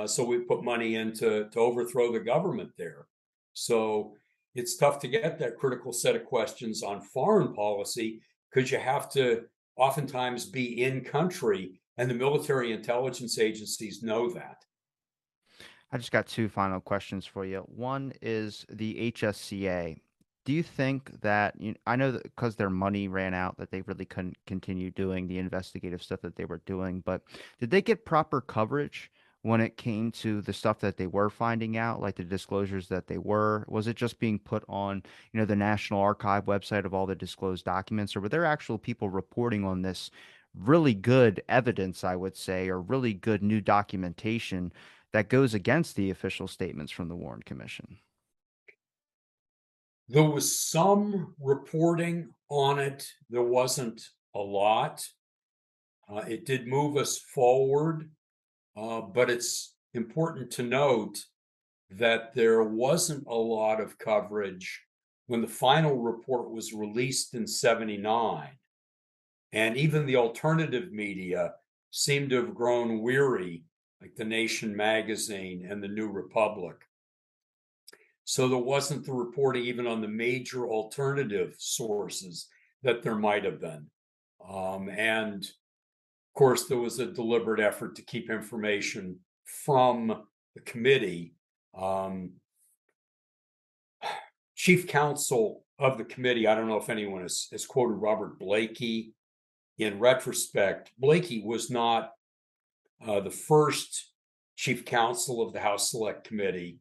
So we put money in to overthrow the government there. So it's tough to get that critical set of questions on foreign policy, because you have to oftentimes be in country, and the military intelligence agencies know that. I just got two final questions for you. One is the HSCA. Do you think that I know that because their money ran out that they really couldn't continue doing the investigative stuff that they were doing, but did they get proper coverage when it came to the stuff that they were finding out, like the disclosures that they were? Was it just being put on, the National Archive website of all the disclosed documents, or were there actual people reporting on this really good evidence, I would say, or really good new documentation that goes against the official statements from the Warren Commission? There was some reporting on it. There wasn't a lot. It did move us forward, but it's important to note that there wasn't a lot of coverage when the final report was released in 79. And even the alternative media seemed to have grown weary, like the Nation magazine and the New Republic. So there wasn't the reporting even on the major alternative sources that there might have been. And of course, there was a deliberate effort to keep information from the committee. Um, Chief counsel of the committee, I don't know if anyone has quoted Robert Blakey. In retrospect, Blakey was not the first chief counsel of the House Select Committee,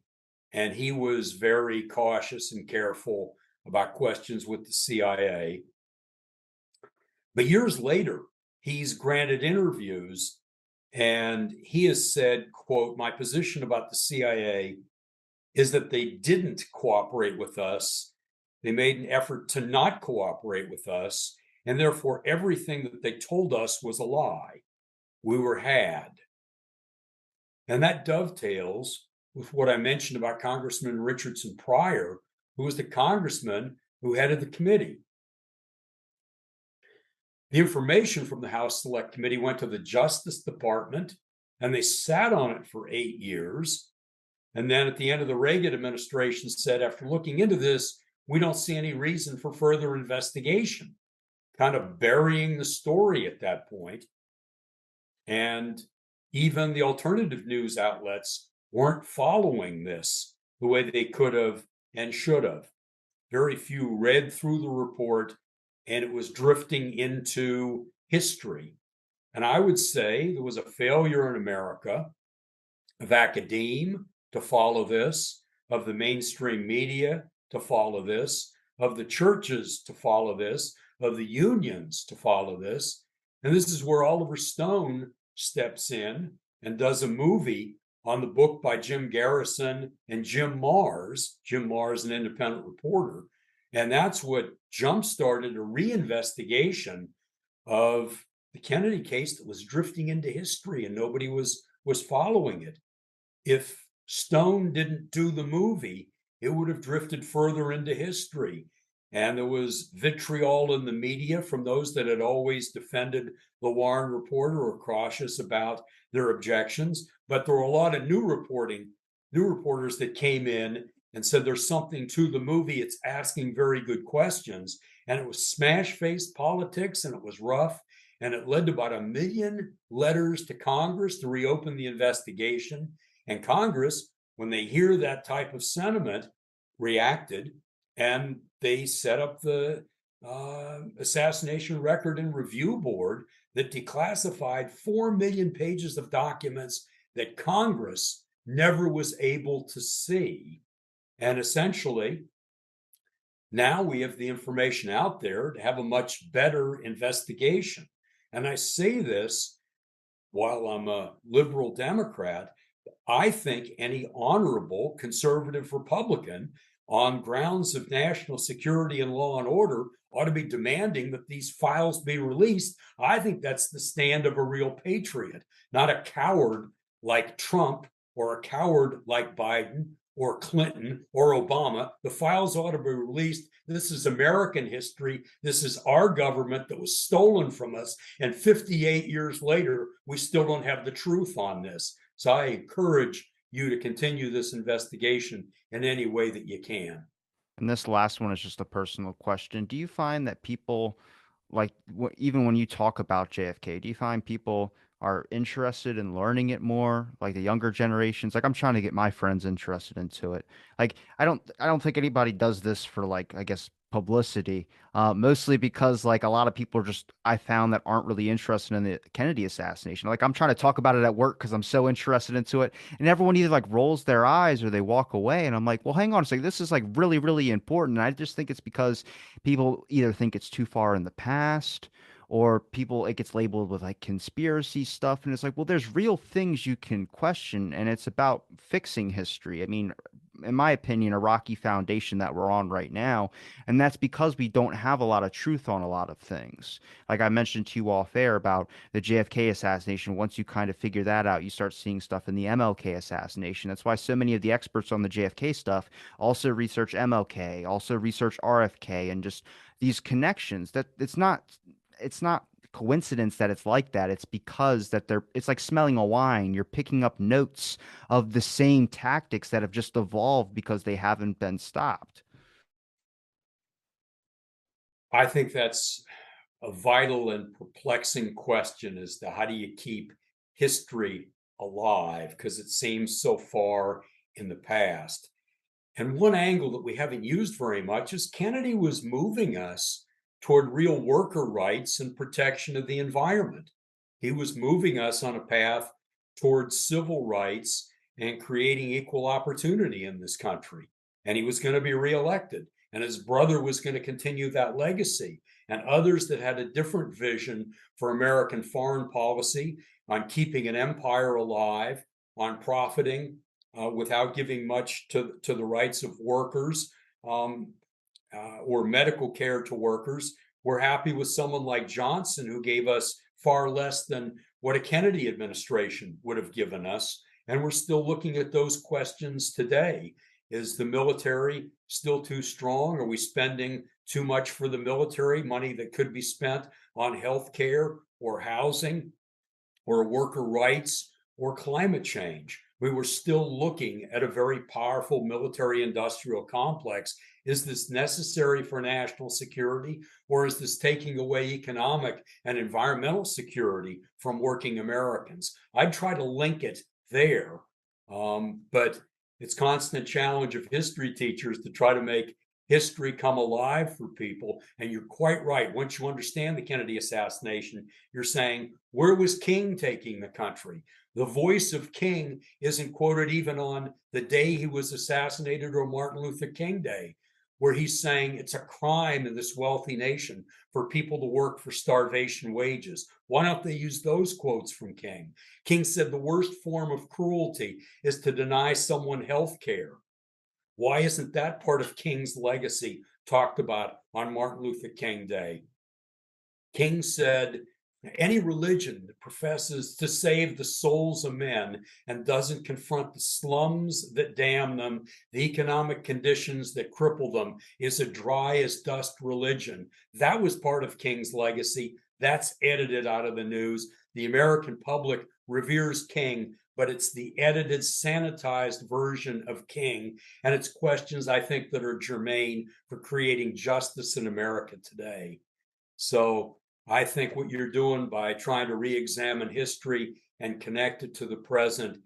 and he was very cautious and careful about questions with the CIA. But years later, he's granted interviews and he has said, quote, "My position about the CIA is that they didn't cooperate with us. They made an effort to not cooperate with us, and therefore everything that they told us was a lie. We were had." And that dovetails with what I mentioned about Congressman Richardson Pryor, who was the congressman who headed the committee. The information from the House Select Committee went to the Justice Department, and they sat on it for 8 years. And then at the end of the Reagan administration said, after looking into this, we don't see any reason for further investigation, kind of burying the story at that point. And even the alternative news outlets weren't following this the way they could have and should have. Very few read through the report, and it was drifting into history. And I would say there was a failure in America of academia to follow this, of the mainstream media to follow this, of the churches to follow this, of the unions to follow this. And this is where Oliver Stone steps in and does a movie on the book by Jim Garrison and Jim Mars. Jim Mars, an independent reporter. And that's what jump-started a reinvestigation of the Kennedy case that was drifting into history and nobody was following it. If Stone didn't do the movie, it would have drifted further into history. And there was vitriol in the media from those that had always defended the Warren report or were cautious about their objections. But there were a lot of new reporters that came in and said there's something to the movie. It's asking very good questions. And it was smash-faced politics, and it was rough. And it led to about 1 million letters to Congress to reopen the investigation. And Congress, when they hear that type of sentiment, reacted, and they set up the Assassination Record and Review Board that declassified 4 million pages of documents that Congress never was able to see. And essentially, now we have the information out there to have a much better investigation. And I say this while I'm a liberal Democrat. I think any honorable conservative Republican on grounds of national security and law and order ought to be demanding that these files be released. I think that's the stand of a real patriot, not a coward like Trump or a coward like Biden or Clinton or Obama. The files ought to be released. This is American history. This is our government that was stolen from us. And 58 years later, we still don't have the truth on this. So I encourage you to continue this investigation in any way that you can. And this last one is just a personal question. Do you find that people, like, even when you talk about JFK, do you find people are interested in learning it more, like the younger generations. Like I'm trying to get my friends interested into it. Like I don't think anybody does this for like I guess publicity. Mostly because like a lot of people are just I found that aren't really interested in the Kennedy assassination. Like I'm trying to talk about it at work because I'm so interested into it, and everyone either like rolls their eyes or they walk away, and I'm like, well, hang on a second, this is like really really important. And I just think it's because people either think it's too far in the past or people it gets labeled with like conspiracy stuff, and it's like, well, there's real things you can question, and it's about fixing history. I mean, in my opinion, a rocky foundation that we're on right now, and that's because we don't have a lot of truth on a lot of things. Like I mentioned to you off air about the JFK assassination, once you kind of figure that out, you start seeing stuff in the MLK assassination. That's why so many of the experts on the JFK stuff also research MLK, also research RFK, and just these connections that it's not coincidence that it's like that. It's because that it's like smelling a wine. You're picking up notes of the same tactics that have just evolved because they haven't been stopped. I think that's a vital and perplexing question as to how do you keep history alive because it seems so far in the past. And one angle that we haven't used very much is Kennedy was moving us toward real worker rights and protection of the environment. He was moving us on a path towards civil rights and creating equal opportunity in this country. And he was going to be reelected. And his brother was going to continue that legacy. And others that had a different vision for American foreign policy on keeping an empire alive, on profiting without giving much to the rights of workers um, or medical care to workers. We're happy with someone like Johnson, who gave us far less than what a Kennedy administration would have given us. And we're still looking at those questions today. Is the military still too strong? Are we spending too much for the military, money that could be spent on health care or housing or worker rights or climate change? We were still looking at a very powerful military industrial complex. Is this necessary for national security, or is this taking away economic and environmental security from working Americans? I'd try to link it there, but it's constant challenge of history teachers to try to make history come alive for people. And you're quite right. Once you understand the Kennedy assassination, you're saying, where was King taking the country? The voice of King isn't quoted even on the day he was assassinated or Martin Luther King Day, where he's saying it's a crime in this wealthy nation for people to work for starvation wages. Why don't they use those quotes from King? King said the worst form of cruelty is to deny someone health care. Why isn't that part of King's legacy talked about on Martin Luther King Day? King said, any religion that professes to save the souls of men and doesn't confront the slums that damn them, the economic conditions that cripple them, is a dry as dust religion. That was part of King's legacy. That's edited out of the news. The American public reveres King, but it's the edited, sanitized version of King. And it's questions I think that are germane for creating justice in America today. So I think what you're doing by trying to re-examine history and connect it to the present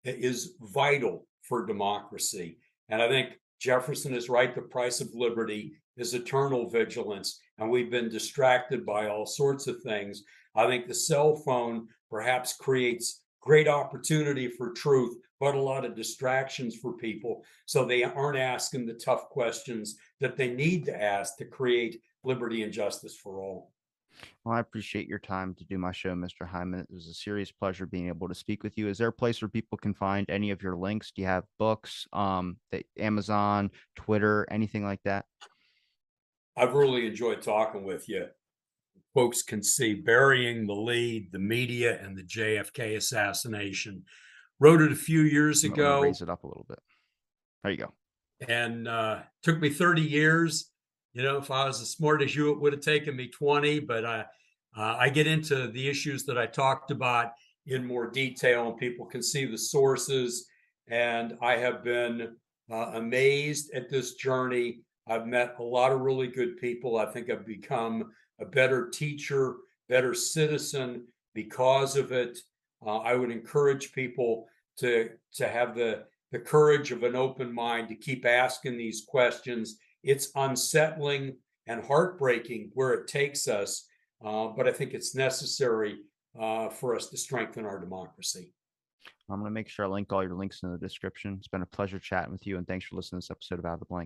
is vital for democracy. And I think Jefferson is right. The price of liberty is eternal vigilance. And we've been distracted by all sorts of things. I think the cell phone perhaps creates great opportunity for truth, but a lot of distractions for people. So they aren't asking the tough questions that they need to ask to create liberty and justice for all. Well, I appreciate your time to do my show, Mr. Hyman. It was a serious pleasure being able to speak with you. Is there a place where people can find any of your links? Do you have books, Amazon, Twitter, anything like that? I've really enjoyed talking with you. Folks can see Burying the Lead, the Media, and the JFK Assassination. Wrote it a few years I'm gonna ago, raise it up a little bit. There you go. and took me 30 years. You know, if I was as smart as you, it would have taken me 20. But I get into the issues that I talked about in more detail, and people can see the sources. And I have been amazed at this journey. I've met a lot of really good people. I think I've become a better teacher, better citizen, because of it. I would encourage people to have the courage of an open mind to keep asking these questions. It's unsettling and heartbreaking where it takes us, but I think it's necessary for us to strengthen our democracy. I'm going to make sure I link all your links in the description. It's been a pleasure chatting with you, and thanks for listening to this episode of Out of the Blank.